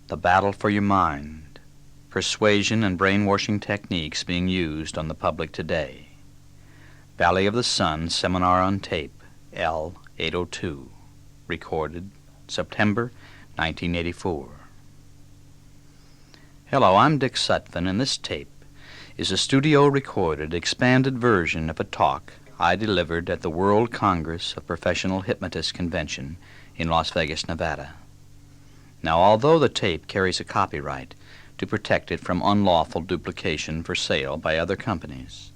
The Battle for Your Mind, Persuasion and Brainwashing Techniques Being Used on the Public Today. Valley of the Sun Seminar on Tape, L802. Recorded September 1984. Hello, I'm Dick Sutphen, and this tape is a studio-recorded, expanded version of a talk I delivered at the World Congress of Professional Hypnotists Convention in Las Vegas, Nevada. Now, although the tape carries a copyright to protect it from unlawful duplication for sale by other companies,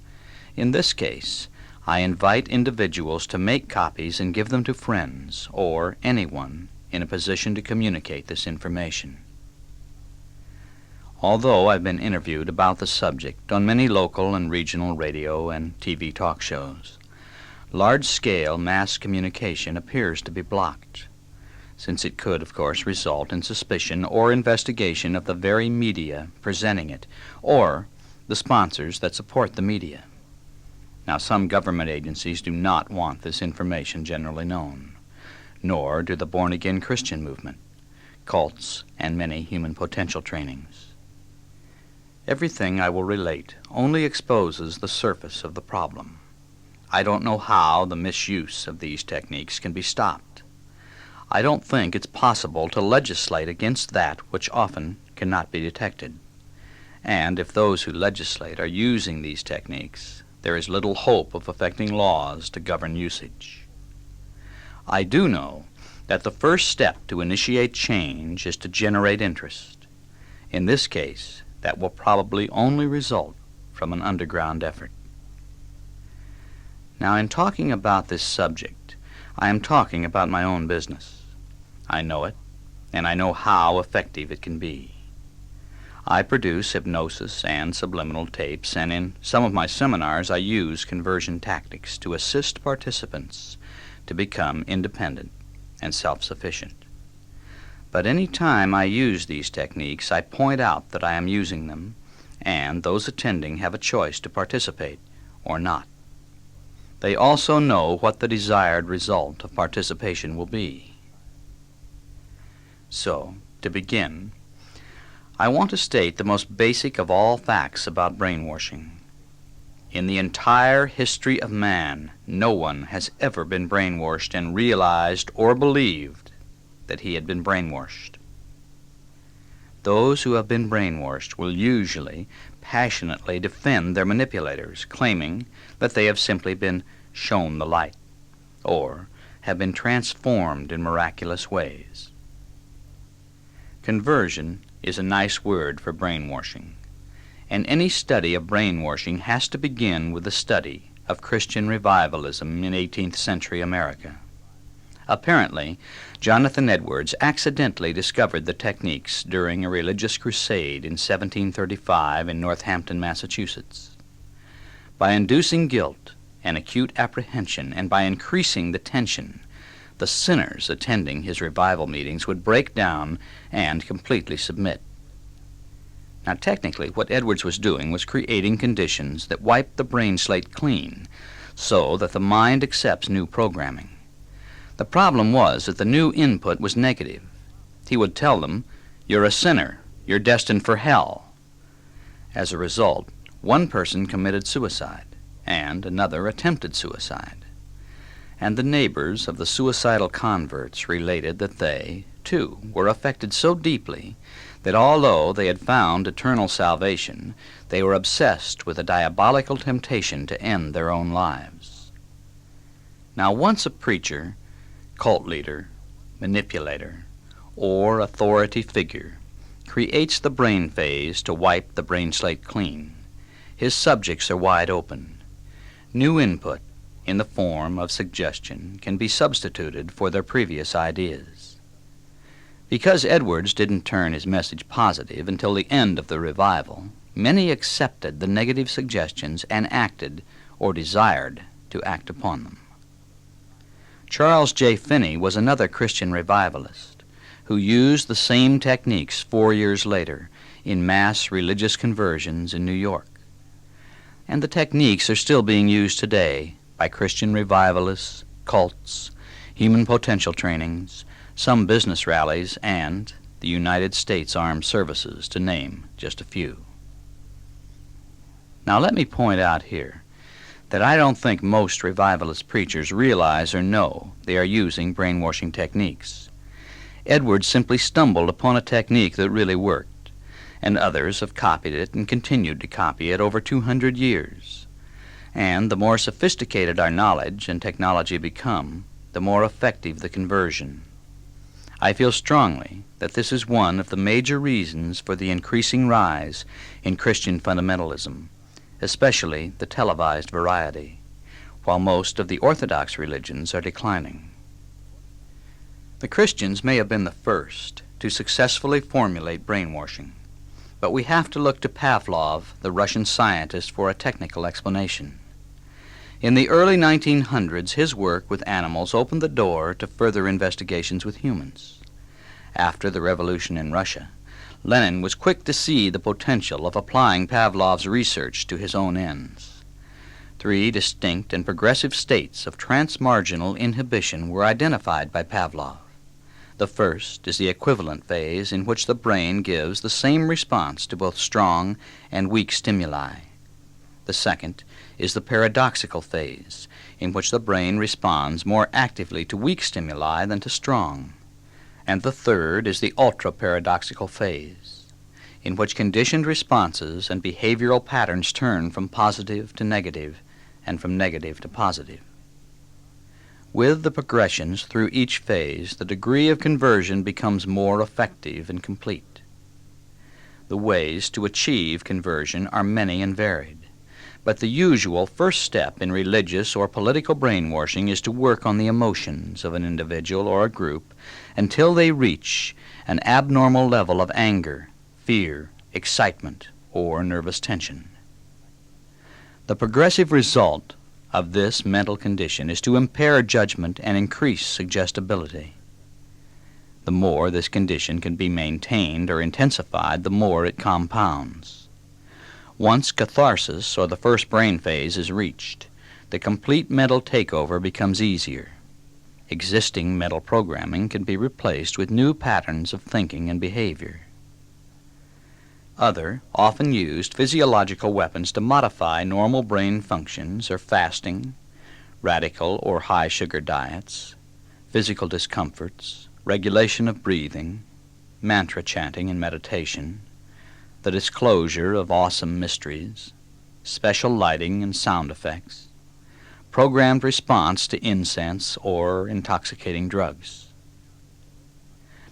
in this case, I invite individuals to make copies and give them to friends or anyone in a position to communicate this information. Although I've been interviewed about the subject on many local and regional radio and TV talk shows, large-scale mass communication appears to be blocked, since it could, of course, result in suspicion or investigation of the very media presenting it, or the sponsors that support the media. Now, some government agencies do not want this information generally known, nor do the born-again Christian movement, cults, and many human potential trainings. Everything I will relate only exposes the surface of the problem. I don't know how the misuse of these techniques can be stopped. I don't think it's possible to legislate against that which often cannot be detected. And if those who legislate are using these techniques, there is little hope of affecting laws to govern usage. I do know that the first step to initiate change is to generate interest. In this case, that will probably only result from an underground effort. Now, in talking about this subject, I am talking about my own business. I know it, and I know how effective it can be. I produce hypnosis and subliminal tapes, and in some of my seminars I use conversion tactics to assist participants to become independent and self-sufficient. But any time I use these techniques, I point out that I am using them, and those attending have a choice to participate or not. They also know what the desired result of participation will be. So, to begin, I want to state the most basic of all facts about brainwashing. In the entire history of man, no one has ever been brainwashed and realized or believed that he had been brainwashed. Those who have been brainwashed will usually passionately defend their manipulators, claiming that they have simply been shown the light, or have been transformed in miraculous ways. Conversion is a nice word for brainwashing, and any study of brainwashing has to begin with the study of Christian revivalism in 18th century America. Apparently, Jonathan Edwards accidentally discovered the techniques during a religious crusade in 1735 in Northampton, Massachusetts. By inducing guilt and acute apprehension, and by increasing the tension, the sinners attending his revival meetings would break down and completely submit. Now, technically, what Edwards was doing was creating conditions that wipe the brain slate clean so that the mind accepts new programming. The problem was that the new input was negative. He would tell them, "You're a sinner. You're destined for hell." As a result, one person committed suicide, and another attempted suicide. And the neighbors of the suicidal converts related that they, too, were affected so deeply that although they had found eternal salvation, they were obsessed with a diabolical temptation to end their own lives. Now, once a preacher, cult leader, manipulator, or authority figure creates the brain phase to wipe the brain slate clean, his subjects are wide open. New input in the form of suggestion can be substituted for their previous ideas. Because Edwards didn't turn his message positive until the end of the revival, many accepted the negative suggestions and acted or desired to act upon them. Charles J. Finney was another Christian revivalist who used the same techniques 4 years later in mass religious conversions in New York. And the techniques are still being used today by Christian revivalists, cults, human potential trainings, some business rallies, and the United States Armed Services, to name just a few. Now let me point out here that I don't think most revivalist preachers realize or know they are using brainwashing techniques. Edwards simply stumbled upon a technique that really worked, and others have copied it and continued to copy it over 200 years. And the more sophisticated our knowledge and technology become, the more effective the conversion. I feel strongly that this is one of the major reasons for the increasing rise in Christian fundamentalism, especially the televised variety, while most of the orthodox religions are declining. The Christians may have been the first to successfully formulate brainwashing, but we have to look to Pavlov, the Russian scientist, for a technical explanation. In the early 1900s, his work with animals opened the door to further investigations with humans. After the revolution in Russia, Lenin was quick to see the potential of applying Pavlov's research to his own ends. 3 distinct and progressive states of transmarginal inhibition were identified by Pavlov. The first is the equivalent phase, in which the brain gives the same response to both strong and weak stimuli. The second is the paradoxical phase, in which the brain responds more actively to weak stimuli than to strong. And the third is the ultra-paradoxical phase, in which conditioned responses and behavioral patterns turn from positive to negative and from negative to positive. With the progressions through each phase, the degree of conversion becomes more effective and complete. The ways to achieve conversion are many and varied, but the usual first step in religious or political brainwashing is to work on the emotions of an individual or a group until they reach an abnormal level of anger, fear, excitement, or nervous tension. The progressive result of this mental condition is to impair judgment and increase suggestibility. The more this condition can be maintained or intensified, the more it compounds. Once catharsis, or the first brain phase, is reached, the complete mental takeover becomes easier. Existing mental programming can be replaced with new patterns of thinking and behavior. Other, often used physiological weapons to modify normal brain functions are fasting, radical or high-sugar diets, physical discomforts, regulation of breathing, mantra chanting and meditation, the disclosure of awesome mysteries, special lighting and sound effects, programmed response to incense or intoxicating drugs.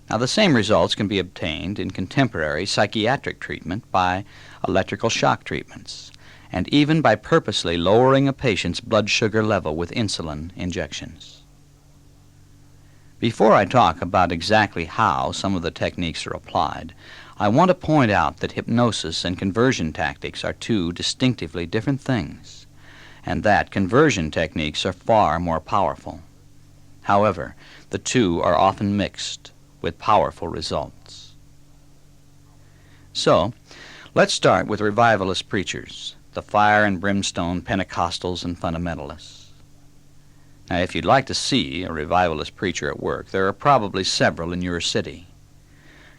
Now, the same results can be obtained in contemporary psychiatric treatment by electrical shock treatments, and even by purposely lowering a patient's blood sugar level with insulin injections. Before I talk about exactly how some of the techniques are applied, I want to point out that hypnosis and conversion tactics are two distinctively different things, and that conversion techniques are far more powerful. However, the two are often mixed with powerful results. So, let's start with revivalist preachers, the fire and brimstone Pentecostals and fundamentalists. Now, if you'd like to see a revivalist preacher at work, there are probably several in your city.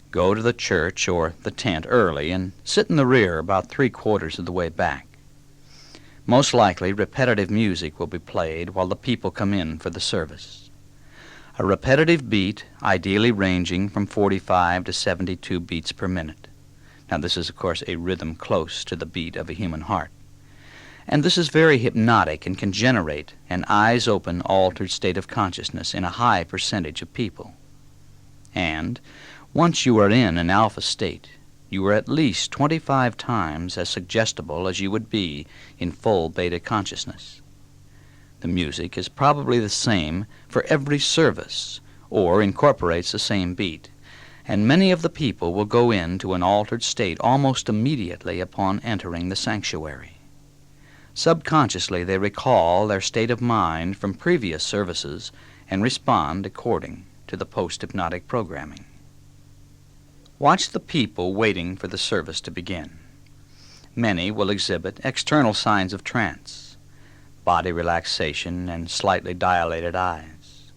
Go to the church or the tent early and sit in the rear about 3/4 of the way back. Most likely, repetitive music will be played while the people come in for the service. A repetitive beat, ideally ranging from 45 to 72 beats per minute. Now, this is, of course, a rhythm close to the beat of a human heart. And this is very hypnotic and can generate an eyes-open, altered state of consciousness in a high percentage of people. And once you are in an alpha state, you are at least 25 times as suggestible as you would be in full beta consciousness. The music is probably the same for every service, or incorporates the same beat, and many of the people will go into an altered state almost immediately upon entering the sanctuary. Subconsciously, they recall their state of mind from previous services and respond according to the post-hypnotic programming. Watch the people waiting for the service to begin. Many will exhibit external signs of trance, body relaxation, and slightly dilated eyes.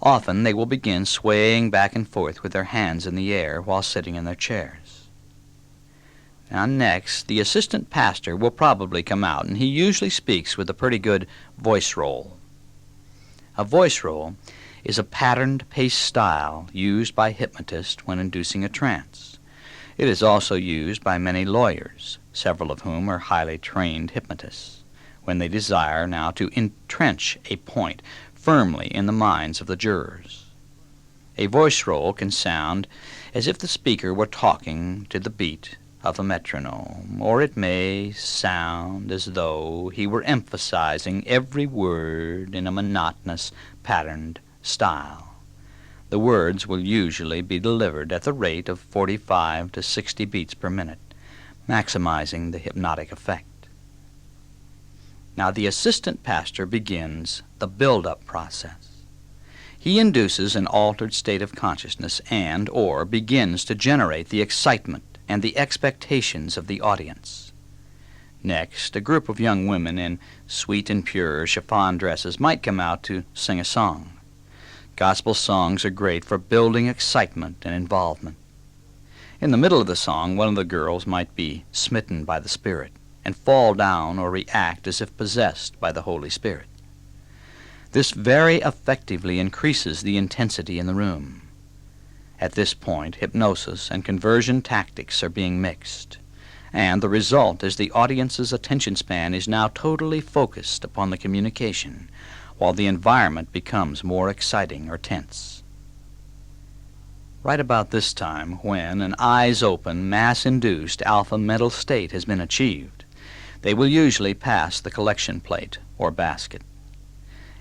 Often they will begin swaying back and forth with their hands in the air while sitting in their chairs. Now next, the assistant pastor will probably come out, and he usually speaks with a pretty good voice roll. A voice roll is a patterned pace style used by hypnotists when inducing a trance. It is also used by many lawyers, several of whom are highly trained hypnotists, when they desire now to entrench a point firmly in the minds of the jurors. A voice roll can sound as if the speaker were talking to the beat of a metronome, or it may sound as though he were emphasizing every word in a monotonous, patterned style. The words will usually be delivered at the rate of 45 to 60 beats per minute, maximizing the hypnotic effect. Now the assistant pastor begins the build-up process. He induces an altered state of consciousness and or begins to generate the excitement and the expectations of the audience. Next, a group of young women in sweet and pure chiffon dresses might come out to sing a song. Gospel songs are great for building excitement and involvement. In the middle of the song, one of the girls might be smitten by the Spirit and fall down or react as if possessed by the Holy Spirit. This very effectively increases the intensity in the room. At this point, hypnosis and conversion tactics are being mixed, and the result is the audience's attention span is now totally focused upon the communication, while the environment becomes more exciting or tense. Right about this time, when an eyes-open, mass-induced alpha mental state has been achieved, they will usually pass the collection plate or basket.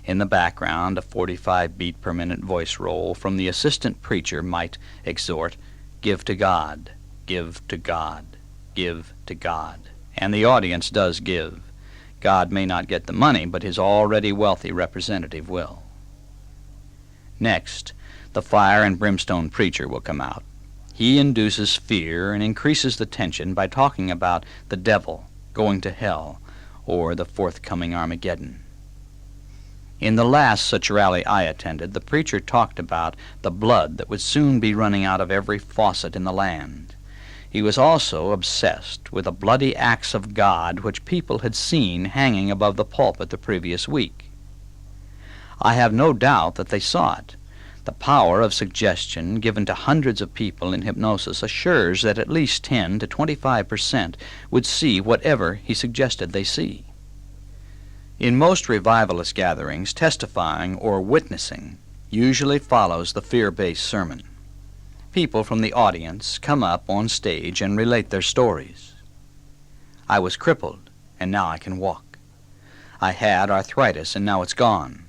In the background, a 45 beat per minute voice roll from the assistant preacher might exhort, "Give to God, give to God, give to God." And the audience does give. God may not get the money, but his already wealthy representative will. Next, the fire and brimstone preacher will come out. He induces fear and increases the tension by talking about the devil, going to hell, or the forthcoming Armageddon. In the last such rally I attended, the preacher talked about the blood that would soon be running out of every faucet in the land. He was also obsessed with the bloody axe of God which people had seen hanging above the pulpit the previous week. I have no doubt that they saw it. The power of suggestion given to hundreds of people in hypnosis assures that at least 10 to 25% would see whatever he suggested they see. In most revivalist gatherings, testifying or witnessing usually follows the fear-based sermon. People from the audience come up on stage and relate their stories. I was crippled, and now I can walk. I had arthritis, and now it's gone.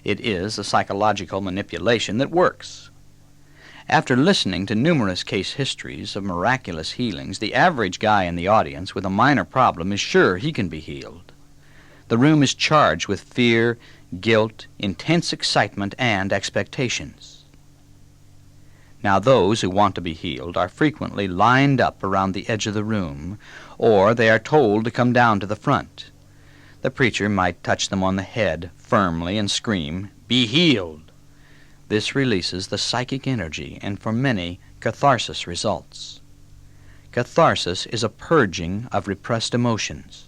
It is a psychological manipulation that works. After listening to numerous case histories of miraculous healings, the average guy in the audience with a minor problem is sure he can be healed. The room is charged with fear, guilt, intense excitement, and expectations. Now those who want to be healed are frequently lined up around the edge of the room, or they are told to come down to the front. The preacher might touch them on the head firmly and scream, "Be healed!" This releases the psychic energy, and for many, catharsis results. Catharsis is a purging of repressed emotions.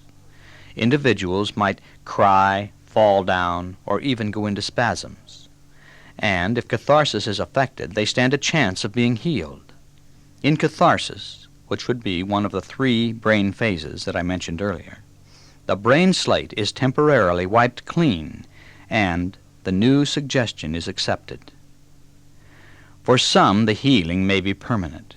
Individuals might cry, fall down, or even go into spasms. And if catharsis is affected, they stand a chance of being healed. In catharsis, which would be one of the 3 brain phases that I mentioned earlier, the brain slate is temporarily wiped clean, and the new suggestion is accepted. For some, the healing may be permanent.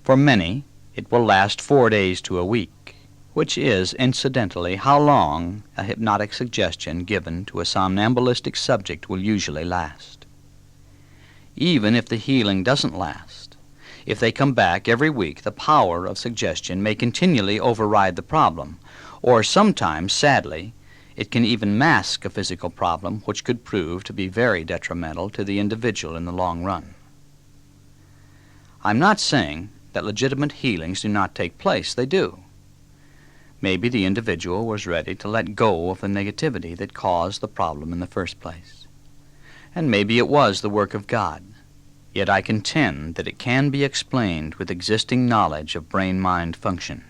For many, it will last 4 days to a week, which is, incidentally, how long a hypnotic suggestion given to a somnambulistic subject will usually last. Even if the healing doesn't last, if they come back every week, the power of suggestion may continually override the problem, or sometimes, sadly, it can even mask a physical problem which could prove to be very detrimental to the individual in the long run. I'm not saying that legitimate healings do not take place. They do. Maybe the individual was ready to let go of the negativity that caused the problem in the first place. and maybe it was the work of God. Yet I contend that it can be explained with existing knowledge of brain-mind function.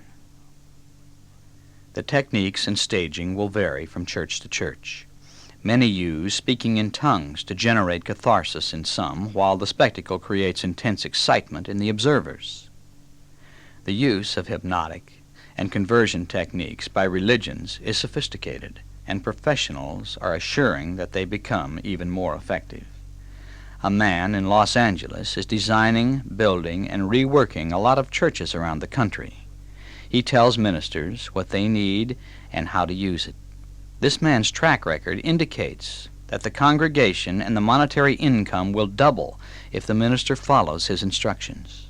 The techniques and staging will vary from church to church. Many use speaking in tongues to generate catharsis in some, while the spectacle creates intense excitement in the observers. The use of hypnotic and conversion techniques by religions is sophisticated, and professionals are assuring that they become even more effective. A man in Los Angeles is designing, building, and reworking a lot of churches around the country. He tells ministers what they need and how to use it. This man's track record indicates that the congregation and the monetary income will double if the minister follows his instructions.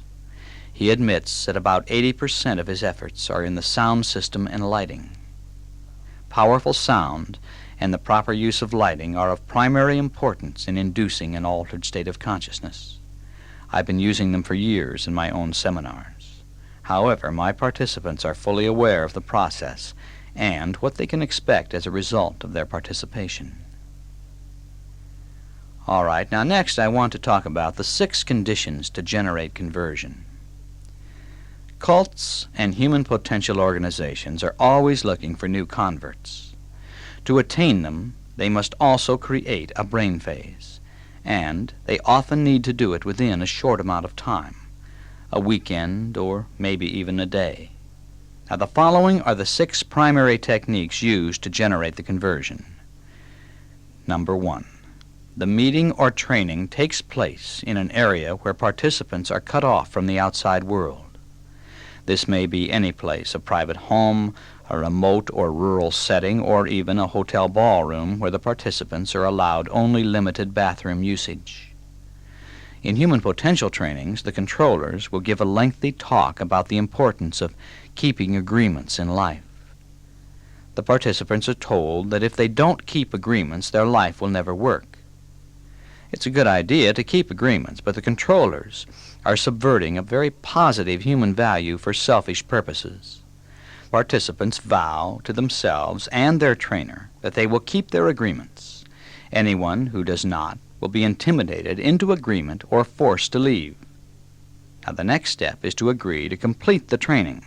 He admits that about 80% of his efforts are in the sound system and lighting. Powerful sound and the proper use of lighting are of primary importance in inducing an altered state of consciousness. I've been using them for years in my own seminars. However, my participants are fully aware of the process and what they can expect as a result of their participation. All right, now next I want to talk about the 6 conditions to generate conversion. Cults and human potential organizations are always looking for new converts. To attain them, they must also create a brain phase, and they often need to do it within a short amount of time, a weekend or maybe even a day. Now, the following are the 6 primary techniques used to generate the conversion. Number 1. The meeting or training takes place in an area where participants are cut off from the outside world. This may be any place, a private home, a remote or rural setting, or even a hotel ballroom where the participants are allowed only limited bathroom usage. In human potential trainings, the controllers will give a lengthy talk about the importance of keeping agreements in life. The participants are told that if they don't keep agreements, their life will never work. It's a good idea to keep agreements, but the controllers are subverting a very positive human value for selfish purposes. Participants vow to themselves and their trainer that they will keep their agreements. Anyone who does not will be intimidated into agreement or forced to leave. Now, the next step is to agree to complete the training,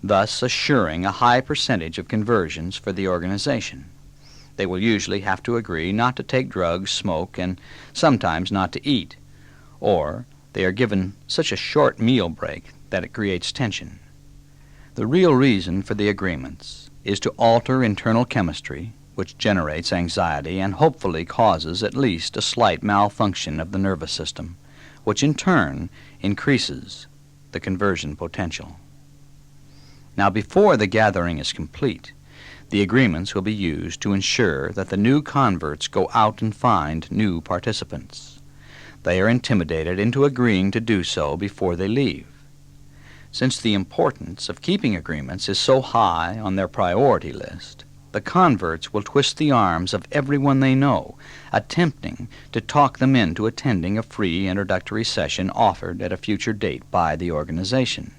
thus assuring a high percentage of conversions for the organization. They will usually have to agree not to take drugs, smoke, and sometimes not to eat, or they are given such a short meal break that it creates tension. The real reason for the agreements is to alter internal chemistry, which generates anxiety and hopefully causes at least a slight malfunction of the nervous system, which in turn increases the conversion potential. Now, before the gathering is complete, the agreements will be used to ensure that the new converts go out and find new participants. They are intimidated into agreeing to do so before they leave. Since the importance of keeping agreements is so high on their priority list, the converts will twist the arms of everyone they know, attempting to talk them into attending a free introductory session offered at a future date by the organization.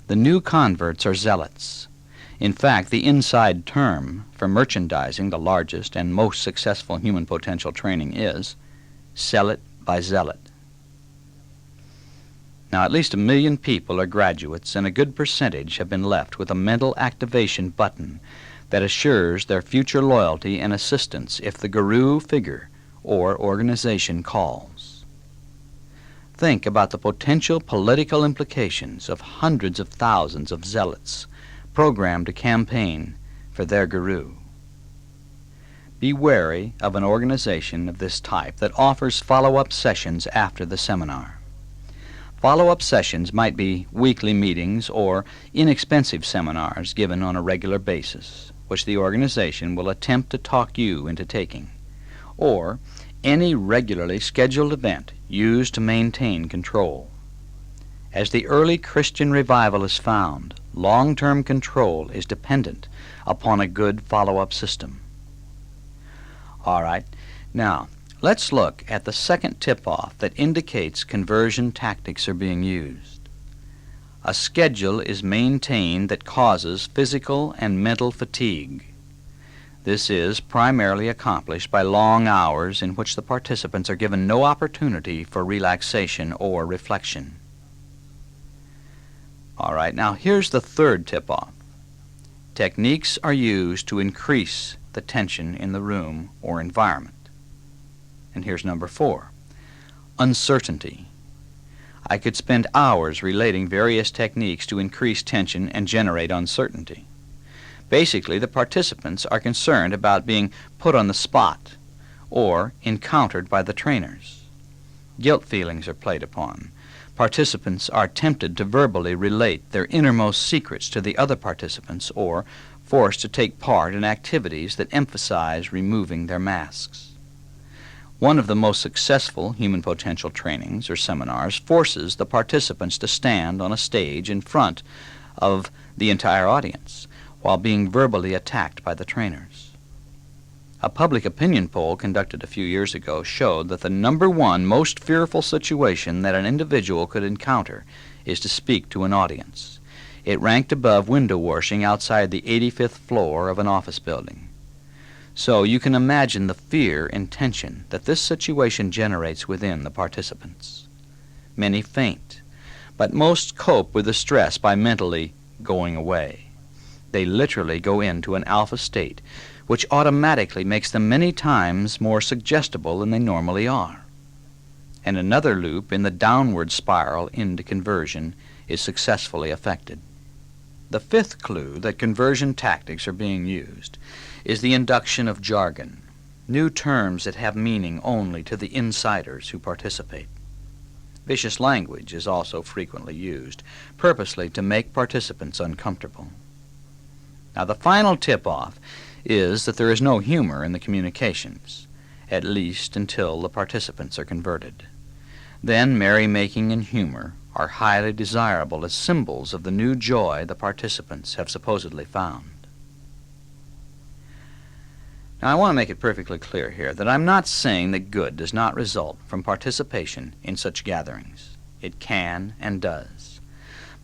The new converts are zealots. In fact, the inside term for merchandising the largest and most successful human potential training is sell it by zealot. Now, at least 1 million people are graduates, and a good percentage have been left with a mental activation button that assures their future loyalty and assistance if the guru figure or organization calls. Think about the potential political implications of hundreds of thousands of zealots programmed to campaign for their guru. Be wary of an organization of this type that offers follow-up sessions after the seminar. Follow-up sessions might be weekly meetings or inexpensive seminars given on a regular basis, which the organization will attempt to talk you into taking, or any regularly scheduled event used to maintain control. As the early Christian revivalists found, long-term control is dependent upon a good follow-up system. All right, now let's look at the second tip-off that indicates conversion tactics are being used. A schedule is maintained that causes physical and mental fatigue. This is primarily accomplished by long hours in which the participants are given no opportunity for relaxation or reflection. All right, now here's the third tip-off. Techniques are used to increase the tension in the room or environment. And here's number 4, uncertainty. I could spend hours relating various techniques to increase tension and generate uncertainty. Basically, the participants are concerned about being put on the spot or encountered by the trainers. Guilt feelings are played upon. Participants are tempted to verbally relate their innermost secrets to the other participants or forced to take part in activities that emphasize removing their masks. One of the most successful human potential trainings or seminars forces the participants to stand on a stage in front of the entire audience while being verbally attacked by the trainers. A public opinion poll conducted a few years ago showed that the number one most fearful situation that an individual could encounter is to speak to an audience. It ranked above window washing outside the 85th floor of an office building. So you can imagine the fear and tension that this situation generates within the participants. Many faint, but most cope with the stress by mentally going away. They literally go into an alpha state, which automatically makes them many times more suggestible than they normally are. And another loop in the downward spiral into conversion is successfully affected. The fifth clue that conversion tactics are being used is the induction of jargon, new terms that have meaning only to the insiders who participate. Vicious language is also frequently used, purposely to make participants uncomfortable. Now, the final tip-off is that there is no humor in the communications, at least until the participants are converted. Then merrymaking and humor are highly desirable as symbols of the new joy the participants have supposedly found. Now, I want to make it perfectly clear here that I'm not saying that good does not result from participation in such gatherings. It can and does.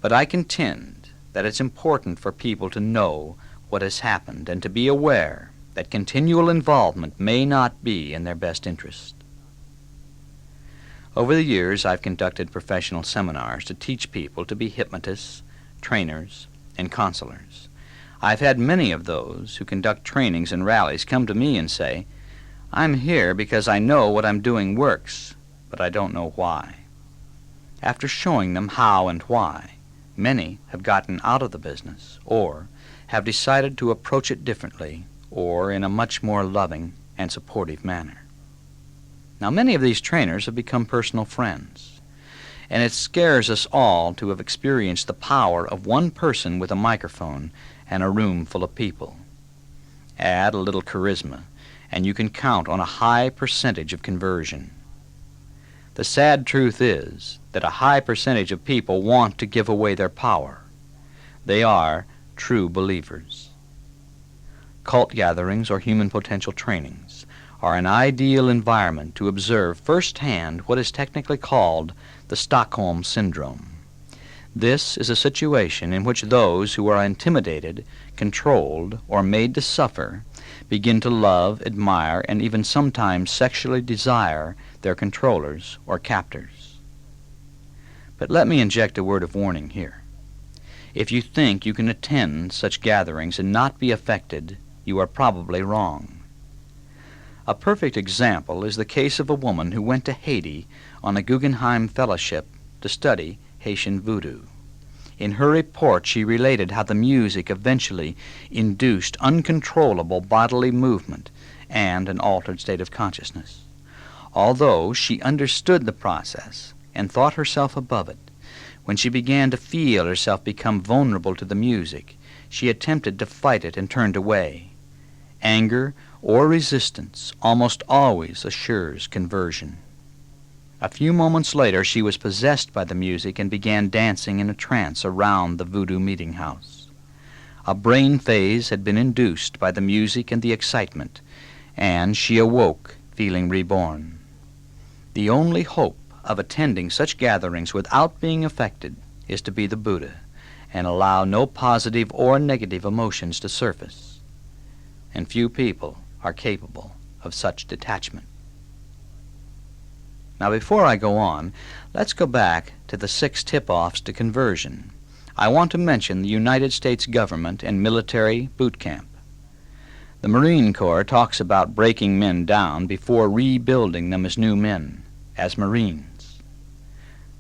But I contend that it's important for people to know what has happened and to be aware that continual involvement may not be in their best interest. Over the years, I've conducted professional seminars to teach people to be hypnotists, trainers, and counselors. I've had many of those who conduct trainings and rallies come to me and say, "I'm here because I know what I'm doing works, but I don't know why." After showing them how and why, many have gotten out of the business or have decided to approach it differently or in a much more loving and supportive manner. Now, many of these trainers have become personal friends, and it scares us all to have experienced the power of one person with a microphone and a room full of people. Add a little charisma, and you can count on a high percentage of conversion. The sad truth is that a high percentage of people want to give away their power. They are true believers. Cult gatherings or human potential trainings are an ideal environment to observe firsthand what is technically called the Stockholm Syndrome. This is a situation in which those who are intimidated, controlled, or made to suffer begin to love, admire, and even sometimes sexually desire their controllers or captors. But let me inject a word of warning here. If you think you can attend such gatherings and not be affected, you are probably wrong. A perfect example is the case of a woman who went to Haiti on a Guggenheim Fellowship to study Haitian voodoo. In her report, she related how the music eventually induced uncontrollable bodily movement and an altered state of consciousness. Although she understood the process and thought herself above it, when she began to feel herself become vulnerable to the music, she attempted to fight it and turned away. Anger or resistance almost always assures conversion. A few moments later, she was possessed by the music and began dancing in a trance around the voodoo meeting house. A brain phase had been induced by the music and the excitement, and she awoke feeling reborn. The only hope of attending such gatherings without being affected is to be the Buddha and allow no positive or negative emotions to surface. and few people are capable of such detachment. Now, before I go on, let's go back to the 6 tip-offs to conversion. I want to mention the United States government and military boot camp. The Marine Corps talks about breaking men down before rebuilding them as new men, as Marines.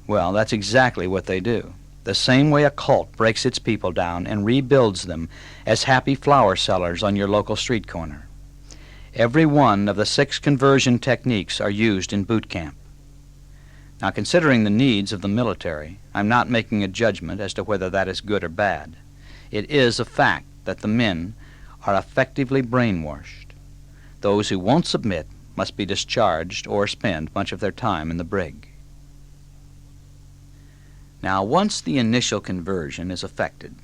Well, that's exactly what they do. The same way a cult breaks its people down and rebuilds them as happy flower sellers on your local street corner. Every one of the 6 conversion techniques are used in boot camp. Now, considering the needs of the military, I'm not making a judgment as to whether that is good or bad. It is a fact that the men are effectively brainwashed. Those who won't submit must be discharged or spend much of their time in the brig. Now, once the initial conversion is effected,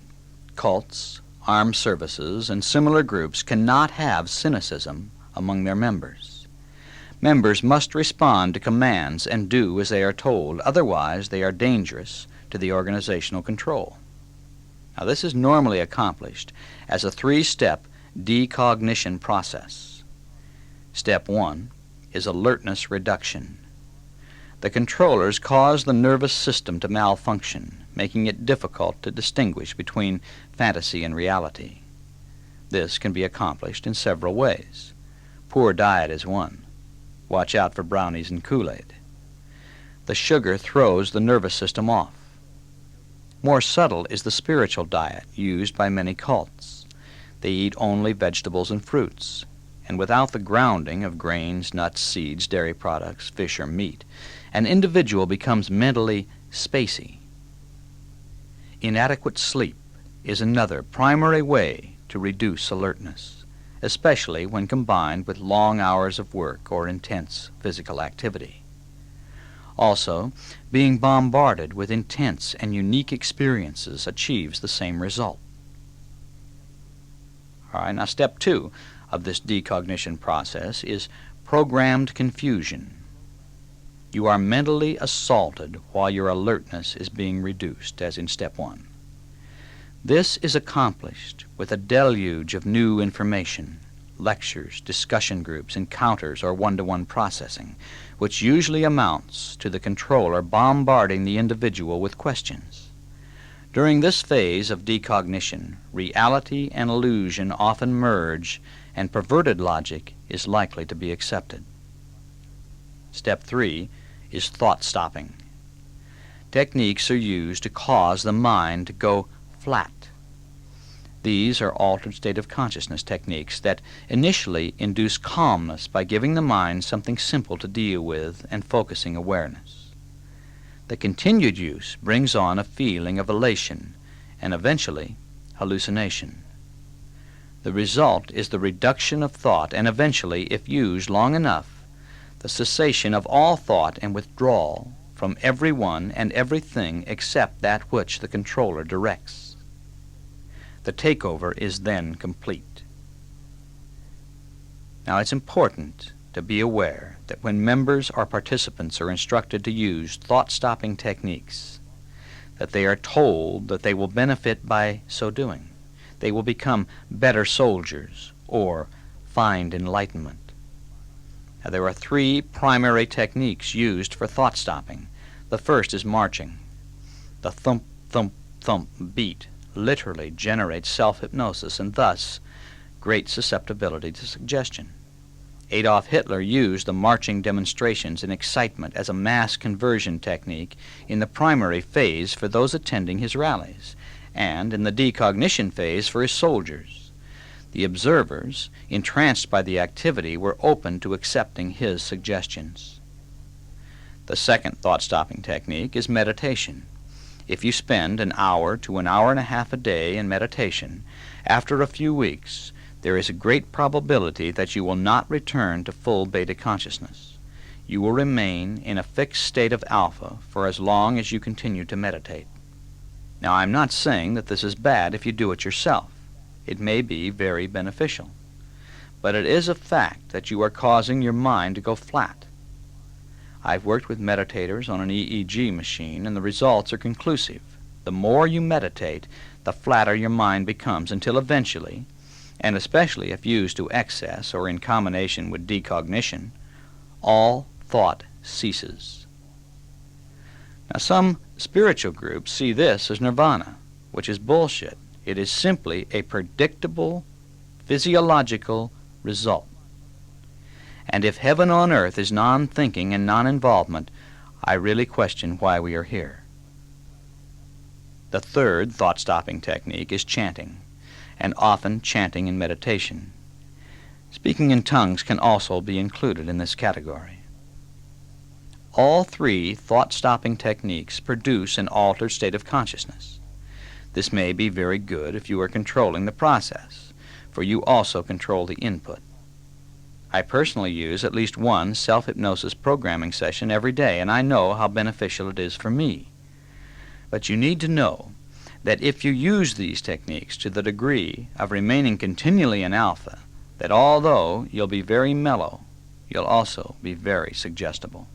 cults, armed services, and similar groups cannot have cynicism among their members. Members must respond to commands and do as they are told, otherwise they are dangerous to the organizational control. Now, this is normally accomplished as a 3-step decognition process. Step 1 is alertness reduction. The controllers cause the nervous system to malfunction, making it difficult to distinguish between fantasy and reality. This can be accomplished in several ways. Poor diet is one. Watch out for brownies and Kool-Aid. The sugar throws the nervous system off. More subtle is the spiritual diet used by many cults. They eat only vegetables and fruits, and without the grounding of grains, nuts, seeds, dairy products, fish, or meat, an individual becomes mentally spacey. Inadequate sleep is another primary way to reduce alertness, especially when combined with long hours of work or intense physical activity. Also, being bombarded with intense and unique experiences achieves the same result. All right, now step 2 of this decognition process is programmed confusion. You are mentally assaulted while your alertness is being reduced, as in step 1. This is accomplished with a deluge of new information, lectures, discussion groups, encounters, or one-to-one processing, which usually amounts to the controller bombarding the individual with questions. During this phase of decognition, reality and illusion often merge, and perverted logic is likely to be accepted. Step 3 is thought stopping. Techniques are used to cause the mind to go flat. These are altered state of consciousness techniques that initially induce calmness by giving the mind something simple to deal with and focusing awareness. The continued use brings on a feeling of elation and eventually hallucination. The result is the reduction of thought and eventually, if used long enough, the cessation of all thought and withdrawal from everyone and everything except that which the controller directs. The takeover is then complete. Now, it's important to be aware that when members or participants are instructed to use thought-stopping techniques, that they are told that they will benefit by so doing. They will become better soldiers or find enlightenment. Now, there are 3 primary techniques used for thought stopping. The first is marching. The thump, thump, thump beat literally generates self-hypnosis and thus great susceptibility to suggestion. Adolf Hitler used the marching demonstrations and excitement as a mass conversion technique in the primary phase for those attending his rallies, and in the decognition phase for his soldiers. The observers, entranced by the activity, were open to accepting his suggestions. The second thought-stopping technique is meditation. If you spend an hour to an hour and a half a day in meditation, after a few weeks, there is a great probability that you will not return to full beta consciousness. You will remain in a fixed state of alpha for as long as you continue to meditate. Now, I'm not saying that this is bad if you do it yourself. It may be very beneficial. But it is a fact that you are causing your mind to go flat. I've worked with meditators on an EEG machine, and the results are conclusive. The more you meditate, the flatter your mind becomes until eventually, and especially if used to excess or in combination with decognition, all thought ceases. Now, some spiritual groups see this as nirvana, which is bullshit. It is simply a predictable physiological result. And if heaven on earth is non-thinking and non-involvement, I really question why we are here. The third thought-stopping technique is chanting, and often chanting in meditation. Speaking in tongues can also be included in this category. All three thought-stopping techniques produce an altered state of consciousness. This may be very good if you are controlling the process, for you also control the input. I personally use at least one self-hypnosis programming session every day, and I know how beneficial it is for me. But you need to know that if you use these techniques to the degree of remaining continually in alpha, that although you'll be very mellow, you'll also be very suggestible.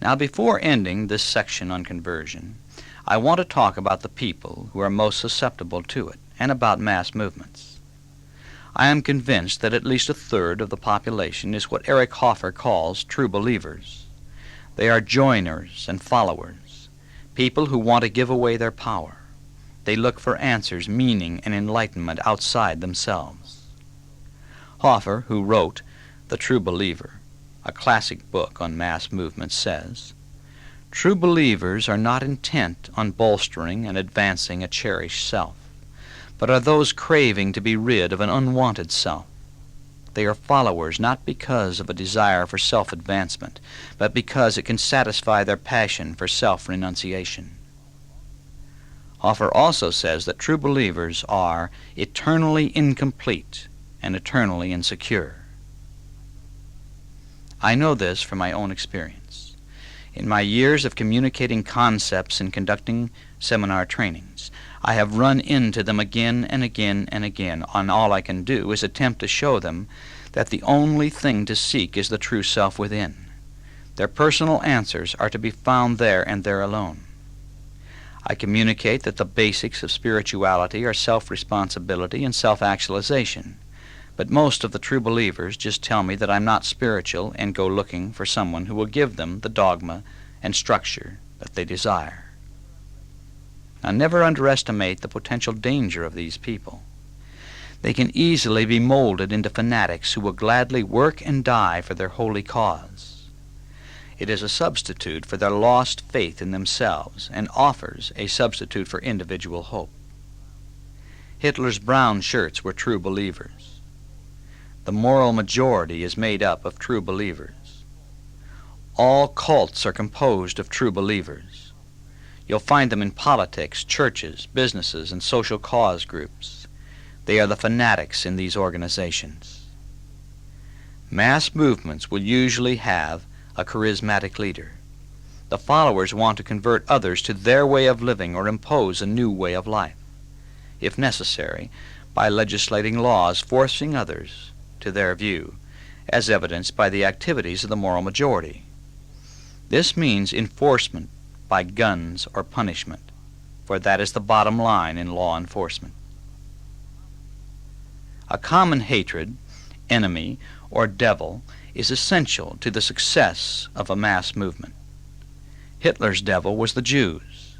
Now, before ending this section on conversion, I want to talk about the people who are most susceptible to it, and about mass movements. I am convinced that at least a third of the population is what Eric Hoffer calls true believers. They are joiners and followers, people who want to give away their power. They look for answers, meaning, and enlightenment outside themselves. Hoffer, who wrote The True Believer, a classic book on mass movements, says, "True believers are not intent on bolstering and advancing a cherished self, but are those craving to be rid of an unwanted self. They are followers not because of a desire for self-advancement, but because it can satisfy their passion for self-renunciation." Hoffer also says that true believers are eternally incomplete and eternally insecure. I know this from my own experience. In my years of communicating concepts and conducting seminar trainings, I have run into them again and again and again, and all I can do is attempt to show them that the only thing to seek is the true self within. Their personal answers are to be found there and there alone. I communicate that the basics of spirituality are self-responsibility and self-actualization, but most of the true believers just tell me that I'm not spiritual and go looking for someone who will give them the dogma and structure that they desire. Now, never underestimate the potential danger of these people. They can easily be molded into fanatics who will gladly work and die for their holy cause. It is a substitute for their lost faith in themselves and offers a substitute for individual hope. Hitler's brown shirts were true believers. The moral majority is made up of true believers. All cults are composed of true believers. You'll find them in politics, churches, businesses, and social cause groups. They are the fanatics in these organizations. Mass movements will usually have a charismatic leader. The followers want to convert others to their way of living or impose a new way of life, if necessary, by legislating laws forcing others to their view, as evidenced by the activities of the moral majority. This means enforcement by guns or punishment, for that is the bottom line in law enforcement. A common hatred, enemy, or devil is essential to the success of a mass movement. Hitler's devil was the Jews.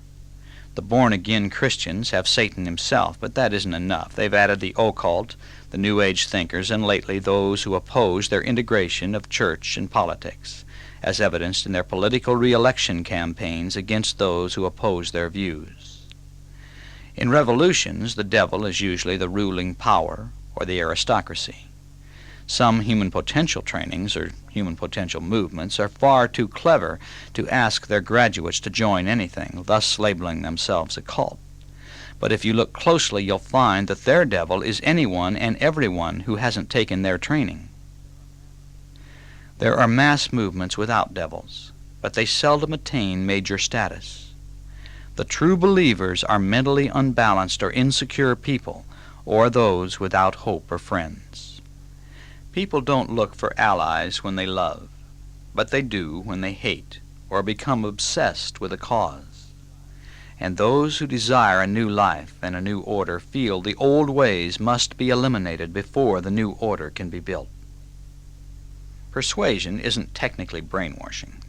The born-again Christians have Satan himself, but that isn't enough. They've added the occult, the New Age thinkers, and lately those who oppose their integration of church and politics, as evidenced in their political re-election campaigns against those who oppose their views. In revolutions, the devil is usually the ruling power or the aristocracy. Some human potential trainings or human potential movements are far too clever to ask their graduates to join anything, thus labeling themselves a cult. But if you look closely, you'll find that their devil is anyone and everyone who hasn't taken their training. There are mass movements without devils, but they seldom attain major status. The true believers are mentally unbalanced or insecure people, or those without hope or friends. People don't look for allies when they love, but they do when they hate or become obsessed with a cause. and those who desire a new life and a new order feel the old ways must be eliminated before the new order can be built. Persuasion isn't technically brainwashing,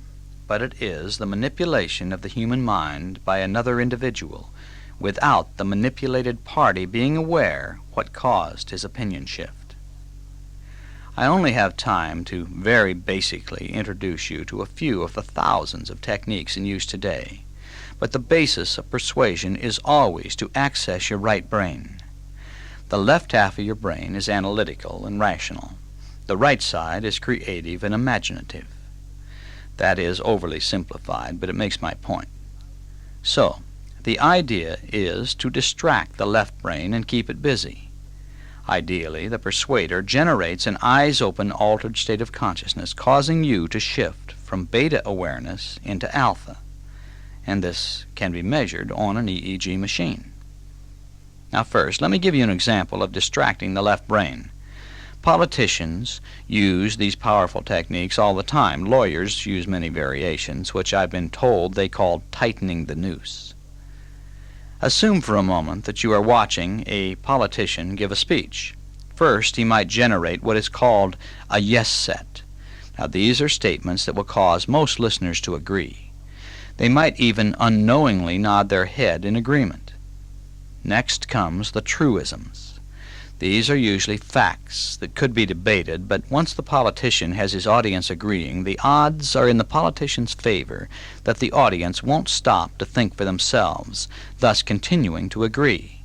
but it is the manipulation of the human mind by another individual without the manipulated party being aware what caused his opinion shift. I only have time to very basically introduce you to a few of the thousands of techniques in use today, but the basis of persuasion is always to access your right brain. The left half of your brain is analytical and rational. The right side is creative and imaginative. That is overly simplified, but it makes my point. So, the idea is to distract the left brain and keep it busy. Ideally, the persuader generates an eyes-open altered state of consciousness, causing you to shift from beta awareness into alpha, and this can be measured on an EEG machine. Now first, let me give you an example of distracting the left brain. Politicians use these powerful techniques all the time. Lawyers use many variations, which I've been told they call tightening the noose. Assume for a moment that you are watching a politician give a speech. First, he might generate what is called a yes set. Now, these are statements that will cause most listeners to agree. They might even unknowingly nod their head in agreement. Next comes the truisms. These are usually facts that could be debated, but once the politician has his audience agreeing, the odds are in the politician's favor that the audience won't stop to think for themselves, thus continuing to agree.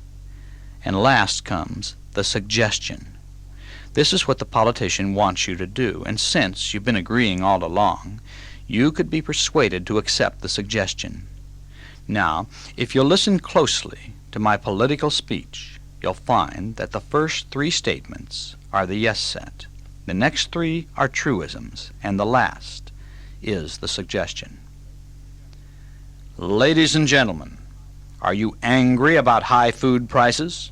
And last comes the suggestion. This is what the politician wants you to do, and since you've been agreeing all along, you could be persuaded to accept the suggestion. Now, if you'll listen closely to my political speech, you'll find that the first three statements are the yes set, the next three are truisms, and the last is the suggestion. Ladies and gentlemen, are you angry about high food prices?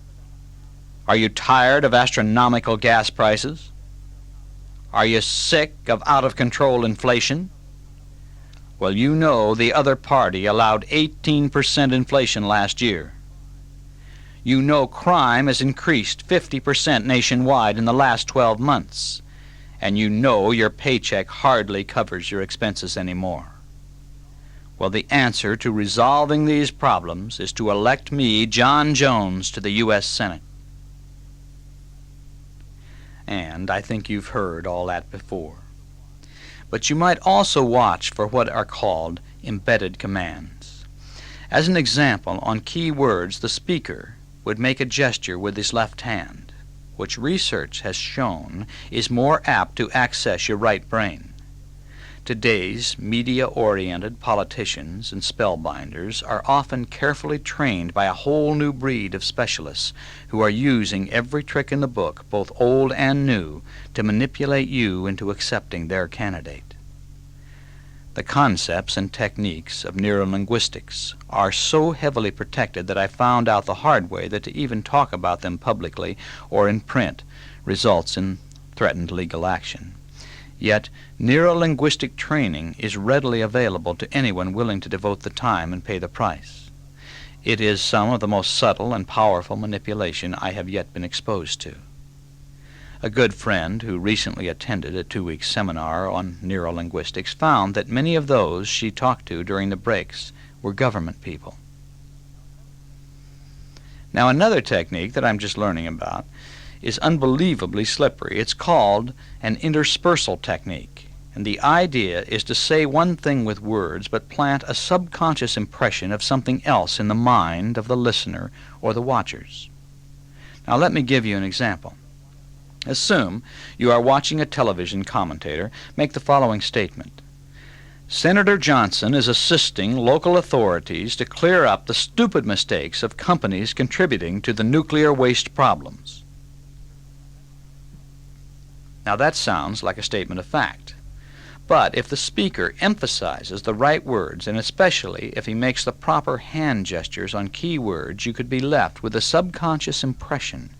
Are you tired of astronomical gas prices? Are you sick of out-of-control inflation? Well, you know the other party allowed 18% inflation last year. You know crime has increased 50% nationwide in the last 12 months, and you know your paycheck hardly covers your expenses anymore. Well, the answer to resolving these problems is to elect me, John Jones, to the U.S. Senate. And I think you've heard all that before. But you might also watch for what are called embedded commands. As an example, on key words, the speaker would make a gesture with his left hand, which research has shown is more apt to access your right brain. Today's media-oriented politicians and spellbinders are often carefully trained by a whole new breed of specialists who are using every trick in the book, both old and new, to manipulate you into accepting their candidate. The concepts and techniques of neurolinguistics are so heavily protected that I found out the hard way that to even talk about them publicly or in print results in threatened legal action. Yet, neurolinguistic training is readily available to anyone willing to devote the time and pay the price. It is some of the most subtle and powerful manipulation I have yet been exposed to. A good friend who recently attended a 2-week seminar on neurolinguistics found that many of those she talked to during the breaks were government people. Now, another technique that I'm just learning about is unbelievably slippery. It's called an interspersal technique, and the idea is to say one thing with words but plant a subconscious impression of something else in the mind of the listener or the watchers. Now, let me give you an example. Assume you are watching a television commentator make the following statement. Senator Johnson is assisting local authorities to clear up the stupid mistakes of companies contributing to the nuclear waste problems. Now that sounds like a statement of fact. But if the speaker emphasizes the right words, and especially if he makes the proper hand gestures on key words, you could be left with a subconscious impression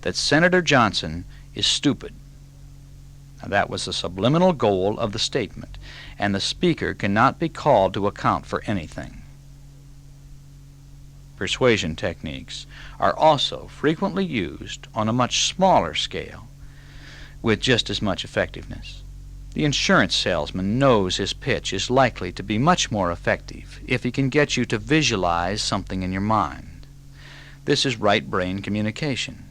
that Senator Johnson is stupid. Now, that was the subliminal goal of the statement, and the speaker cannot be called to account for anything. persuasion techniques, are also frequently used on a much smaller scale with just as much effectiveness. The insurance salesman knows his pitch is likely to be much more effective if he can get you to visualize something in your mind. This is right brain communication.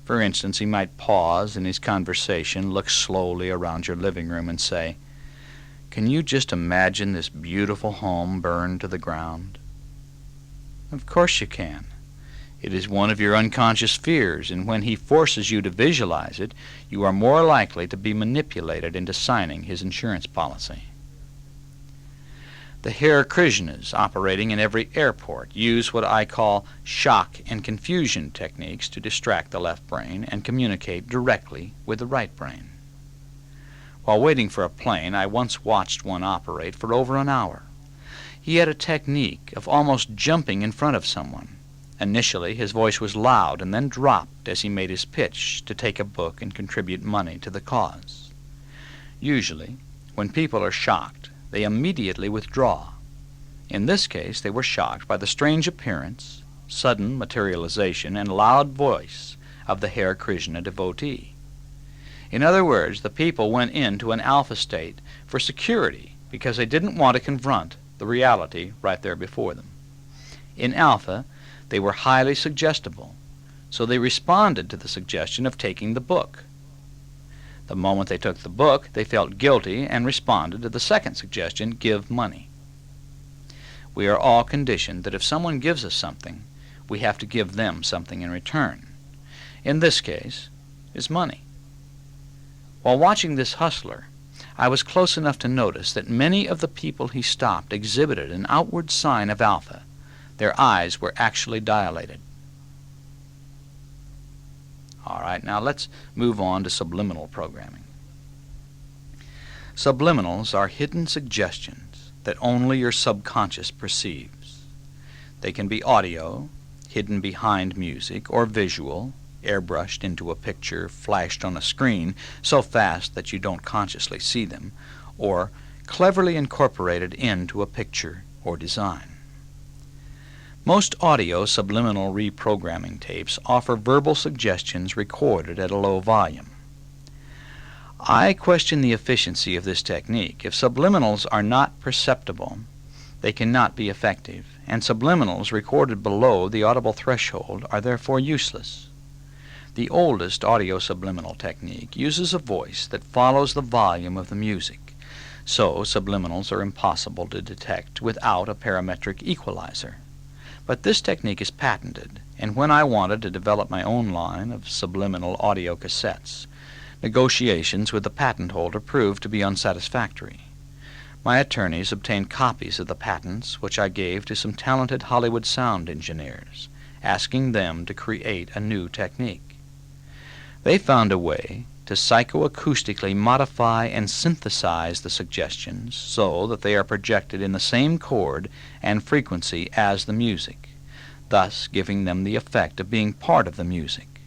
For instance, he might pause in his conversation, look slowly around your living room and say, "Can you just imagine this beautiful home burned to the ground?" Of course you can. It is one of your unconscious fears, and when he forces you to visualize it, you are more likely to be manipulated into signing his insurance policy. The Hare Krishnas operating in every airport use what I call shock and confusion techniques to distract the left brain and communicate directly with the right brain. While waiting for a plane, I once watched one operate for over an hour. He had a technique of almost jumping in front of someone. Initially, his voice was loud and then dropped as he made his pitch to take a book and contribute money to the cause. Usually, when people are shocked, they immediately withdraw. In this case, they were shocked by the strange appearance, sudden materialization, and loud voice of the Hare Krishna devotee. In other words, the people went into an alpha state for security because they didn't want to confront the reality right there before them. In alpha, they were highly suggestible, so they responded to the suggestion of taking the book. The moment they took the book, they felt guilty and responded to the second suggestion, give money. We are all conditioned that if someone gives us something, we have to give them something in return. In this case, it's money. While watching this hustler, I was close enough to notice that many of the people he stopped exhibited an outward sign of alpha. Their eyes were actually dilated. All right, now let's move on to subliminal programming. Subliminals are hidden suggestions that only your subconscious perceives. They can be audio, hidden behind music, or visual, airbrushed into a picture, flashed on a screen so fast that you don't consciously see them, or cleverly incorporated into a picture or design. Most audio subliminal reprogramming tapes offer verbal suggestions recorded at a low volume. I question the efficiency of this technique. If subliminals are not perceptible, they cannot be effective, and subliminals recorded below the audible threshold are therefore useless. The oldest audio subliminal technique uses a voice that follows the volume of the music, so subliminals are impossible to detect without a parametric equalizer. But this technique is patented, and when I wanted to develop my own line of subliminal audio cassettes, negotiations with the patent holder proved to be unsatisfactory. My attorneys obtained copies of the patents, which I gave to some talented Hollywood sound engineers, asking them to create a new technique. They found a way to psychoacoustically modify and synthesize the suggestions so that they are projected in the same chord and frequency as the music, thus giving them the effect of being part of the music.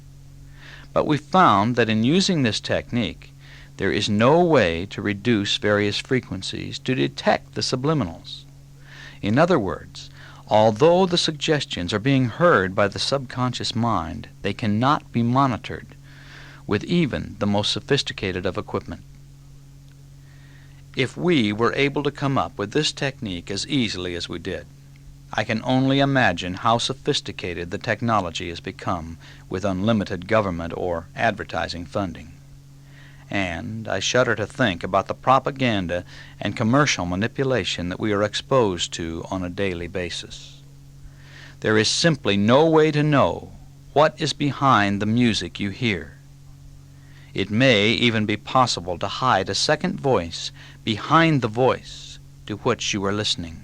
But we found that in using this technique, there is no way to reduce various frequencies to detect the subliminals. In other words, although the suggestions are being heard by the subconscious mind, they cannot be monitored with even the most sophisticated of equipment. If we were able to come up with this technique as easily as we did, I can only imagine how sophisticated the technology has become with unlimited government or advertising funding. And I shudder to think about the propaganda and commercial manipulation that we are exposed to on a daily basis. There is simply no way to know what is behind the music you hear. It may even be possible to hide a second voice behind the voice to which you are listening.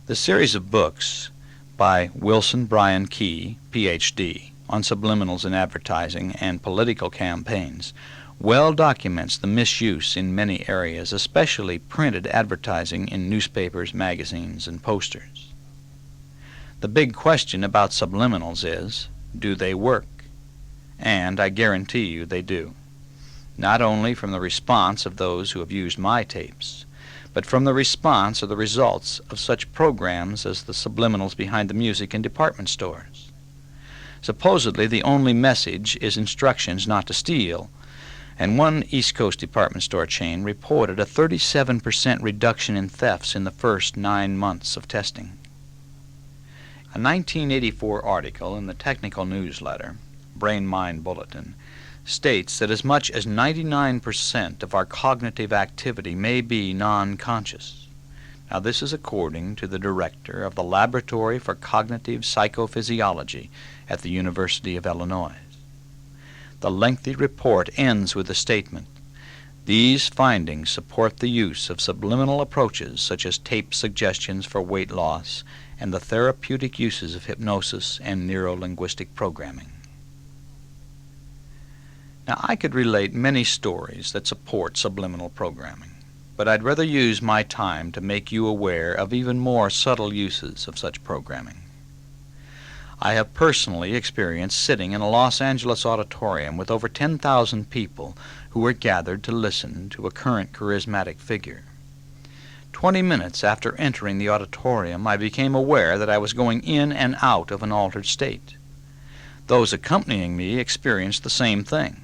The series of books by Wilson Bryan Key, Ph.D., on subliminals in advertising and political campaigns well documents the misuse in many areas, especially printed advertising in newspapers, magazines, and posters. The big question about subliminals is, do they work? And I guarantee you they do. Not only from the response of those who have used my tapes, but from the response or the results of such programs as the subliminals behind the music in department stores. Supposedly the only message is instructions not to steal, and one East Coast department store chain reported a 37% reduction in thefts in the first 9 months of testing. A 1984 article in the technical newsletter, Brain Mind Bulletin, states that as much as 99% of our cognitive activity may be non-conscious. Now, this is according to the director of the Laboratory for Cognitive Psychophysiology at the University of Illinois. The lengthy report ends with the statement, "These findings support the use of subliminal approaches such as tape suggestions for weight loss and the therapeutic uses of hypnosis and neuro-linguistic programming." Now, I could relate many stories that support subliminal programming, but I'd rather use my time to make you aware of even more subtle uses of such programming. I have personally experienced sitting in a Los Angeles auditorium with over 10,000 people who were gathered to listen to a current charismatic figure. 20 minutes after entering the auditorium, I became aware that I was going in and out of an altered state. Those accompanying me experienced the same thing.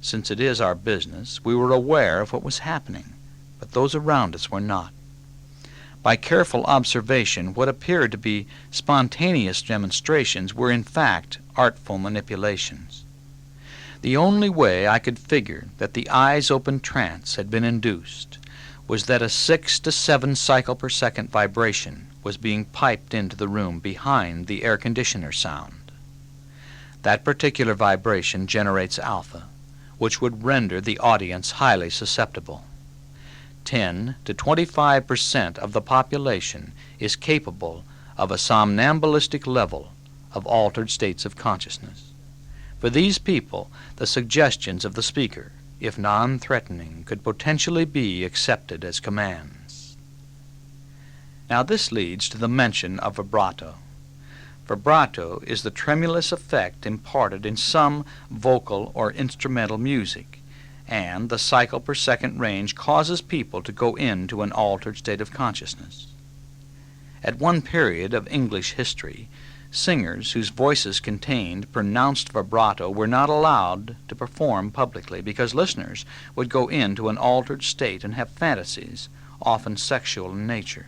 Since it is our business, we were aware of what was happening, but those around us were not. By careful observation, what appeared to be spontaneous demonstrations were in fact artful manipulations. The only way I could figure that the eyes-open trance had been induced was that a 6 to 7 cycle per second vibration was being piped into the room behind the air conditioner sound. That particular vibration generates alpha, which would render the audience highly susceptible. 10 to 25% of the population is capable of a somnambulistic level of altered states of consciousness. For these people, the suggestions of the speaker, if non-threatening, could potentially be accepted as commands. Now this leads to the mention of vibrato. Vibrato is the tremulous effect imparted in some vocal or instrumental music, and the cycle per second range causes people to go into an altered state of consciousness. At one period of English history, singers whose voices contained pronounced vibrato were not allowed to perform publicly because listeners would go into an altered state and have fantasies, often sexual in nature.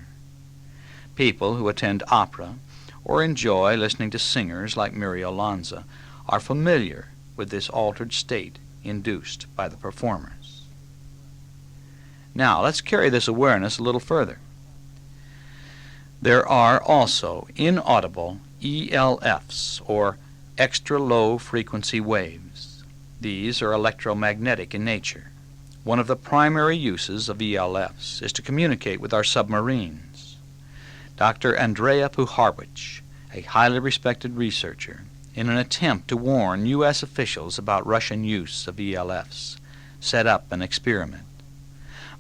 People who attend opera or enjoy listening to singers like Muriel Lanza are familiar with this altered state induced by the performers. Now, let's carry this awareness a little further. There are also inaudible ELFs, or extra-low frequency waves. These are electromagnetic in nature. One of the primary uses of ELFs is to communicate with our submarines. Dr. Andrea Puharwich, a highly respected researcher, in an attempt to warn U.S. officials about Russian use of ELFs, set up an experiment.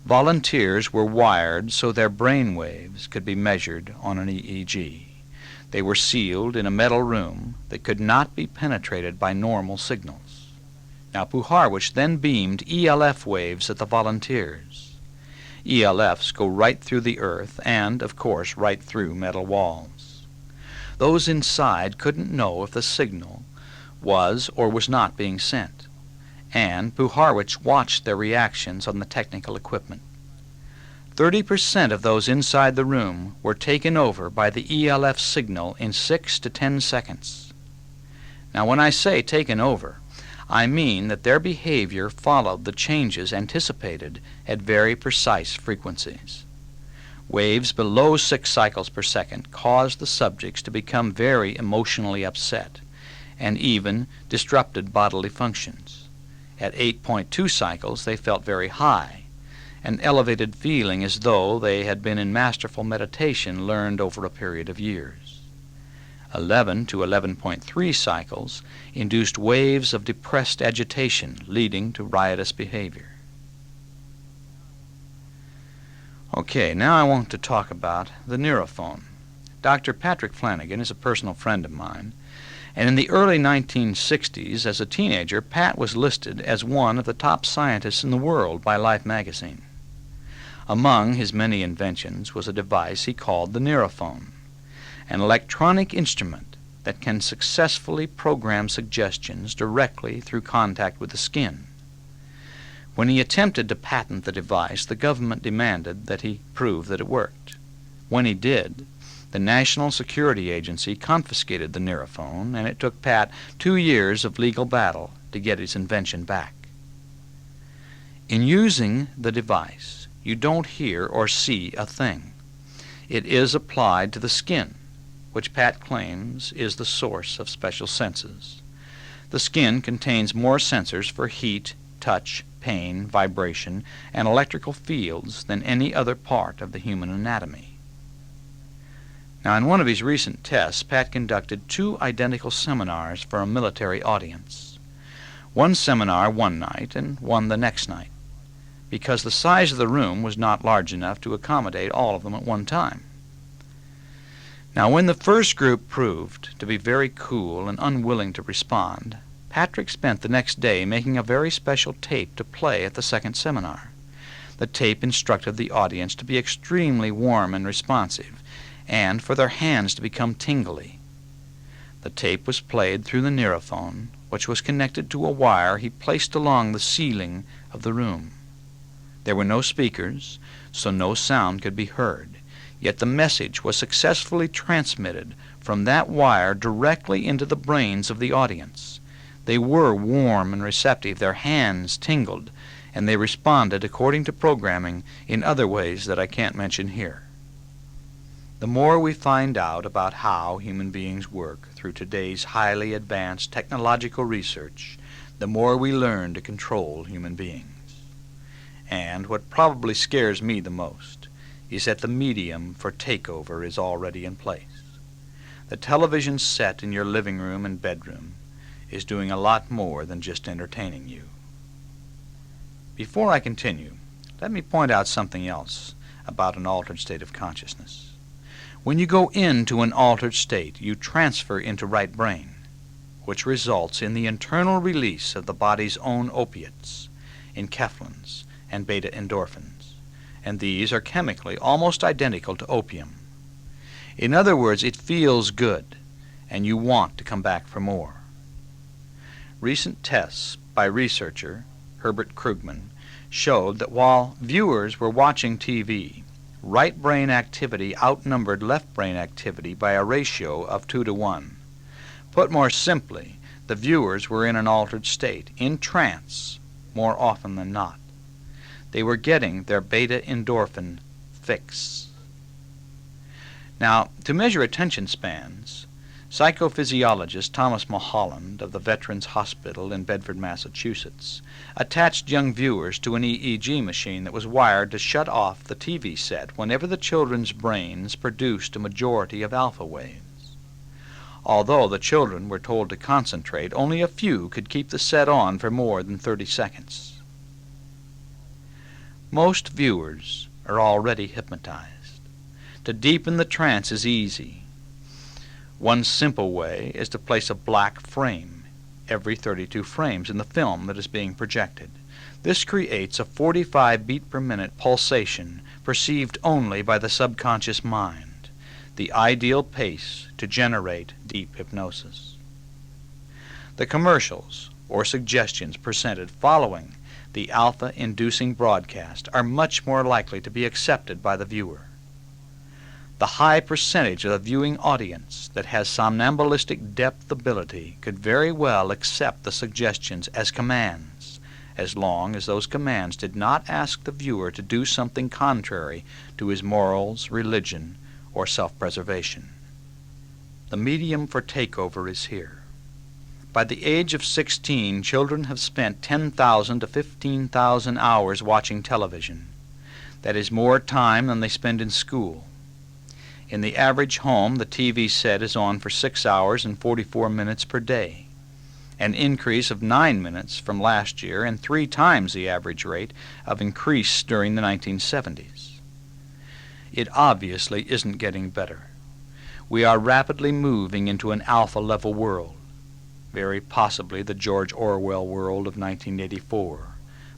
Volunteers were wired so their brain waves could be measured on an EEG. They were sealed in a metal room that could not be penetrated by normal signals. Now, Puharwich then beamed ELF waves at the volunteers. ELFs go right through the earth and, of course, right through metal walls. Those inside couldn't know if the signal was or was not being sent, and Puharwich watched their reactions on the technical equipment. 30% of those inside the room were taken over by the ELF signal in 6 to 10 seconds. Now, when I say taken over, I mean that their behavior followed the changes anticipated at very precise frequencies. Waves below 6 cycles per second caused the subjects to become very emotionally upset and even disrupted bodily functions. At 8.2 cycles, they felt very high, an elevated feeling as though they had been in masterful meditation learned over a period of years. 11 to 11.3 cycles induced waves of depressed agitation leading to riotous behavior. Okay, now I want to talk about the Neurophone. Dr. Patrick Flanagan is a personal friend of mine, and in the early 1960s, as a teenager, Pat was listed as one of the top scientists in the world by Life magazine. Among his many inventions was a device he called the Neurophone, an electronic instrument that can successfully program suggestions directly through contact with the skin. When he attempted to patent the device, the government demanded that he prove that it worked. When he did, the National Security Agency confiscated the Neurophone, and it took Pat 2 years of legal battle to get his invention back. In using the device, you don't hear or see a thing. It is applied to the skin, which Pat claims is the source of special senses. The skin contains more sensors for heat, touch, pain, vibration, and electrical fields than any other part of the human anatomy. Now, in one of his recent tests, Pat conducted 2 identical seminars for a military audience. One seminar one night and one the next night, because the size of the room was not large enough to accommodate all of them at one time. Now, when the first group proved to be very cool and unwilling to respond, Patrick spent the next day making a very special tape to play at the second seminar. The tape instructed the audience to be extremely warm and responsive, and for their hands to become tingly. The tape was played through the Neurophone, which was connected to a wire he placed along the ceiling of the room. There were no speakers, so no sound could be heard, yet the message was successfully transmitted from that wire directly into the brains of the audience. They were warm and receptive, their hands tingled, and they responded according to programming in other ways that I can't mention here. The more we find out about how human beings work through today's highly advanced technological research, the more we learn to control human beings. And what probably scares me the most is that the medium for takeover is already in place. The television set in your living room and bedroom is doing a lot more than just entertaining you. Before I continue, let me point out something else about an altered state of consciousness. When you go into an altered state, you transfer into right brain, which results in the internal release of the body's own opiates, enkephalins, and beta-endorphins, and these are chemically almost identical to opium. In other words, it feels good, and you want to come back for more. Recent tests by researcher Herbert Krugman showed that while viewers were watching TV, right brain activity outnumbered left brain activity by a ratio of 2 to 1. Put more simply, the viewers were in an altered state, in trance, more often than not. They were getting their beta-endorphin fix. Now, to measure attention spans, psychophysiologist Thomas Mulholland of the Veterans Hospital in Bedford, Massachusetts, attached young viewers to an EEG machine that was wired to shut off the TV set whenever the children's brains produced a majority of alpha waves. Although the children were told to concentrate, only a few could keep the set on for more than 30 seconds. Most viewers are already hypnotized. To deepen the trance is easy. One simple way is to place a black frame every 32 frames in the film that is being projected. This creates a 45 beat per minute pulsation perceived only by the subconscious mind, the ideal pace to generate deep hypnosis. The commercials or suggestions presented following the alpha-inducing broadcast are much more likely to be accepted by the viewer. The high percentage of the viewing audience that has somnambulistic depth ability could very well accept the suggestions as commands, as long as those commands did not ask the viewer to do something contrary to his morals, religion, or self-preservation. The medium for takeover is here. By the age of 16, children have spent 10,000 to 15,000 hours watching television. That is more time than they spend in school. In the average home, the TV set is on for 6 hours and 44 minutes per day, an increase of 9 minutes from last year and 3 times the average rate of increase during the 1970s. It obviously isn't getting better. We are rapidly moving into an alpha-level world, very possibly the George Orwell world of 1984,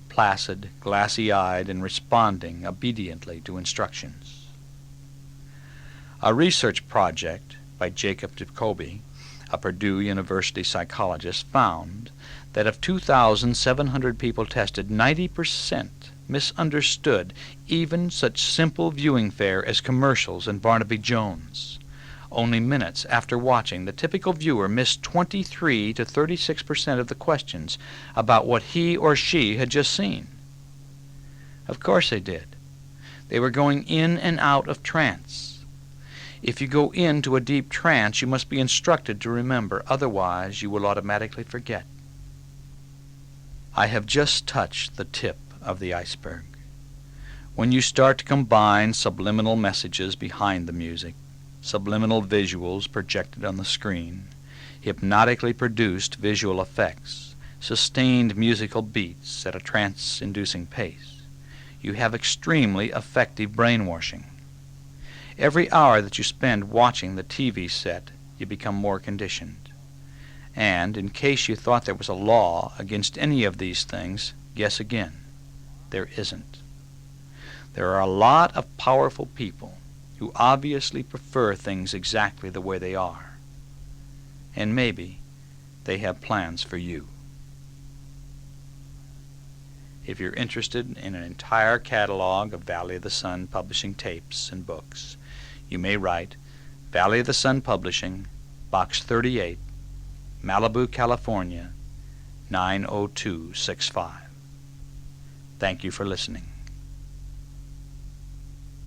placid, glassy-eyed, and responding obediently to instructions. A research project by Jacob Jacoby, a Purdue University psychologist, found that of 2,700 people tested, 90% misunderstood even such simple viewing fare as commercials in Barnaby Jones. Only minutes after watching, the typical viewer missed 23 to 36% of the questions about what he or she had just seen. Of course they did. They were going in and out of trance. If you go into a deep trance, you must be instructed to remember, otherwise you will automatically forget. I have just touched the tip of the iceberg. When you start to combine subliminal messages behind the music, subliminal visuals projected on the screen, hypnotically produced visual effects, sustained musical beats at a trance-inducing pace, you have extremely effective brainwashing. Every hour that you spend watching the TV set, you become more conditioned. And in case you thought there was a law against any of these things, guess again. There isn't. There are a lot of powerful people who obviously prefer things exactly the way they are. And maybe they have plans for you. If you're interested in an entire catalog of Valley of the Sun Publishing tapes and books, you may write Valley of the Sun Publishing, Box 38, Malibu, California, 90265. Thank you for listening.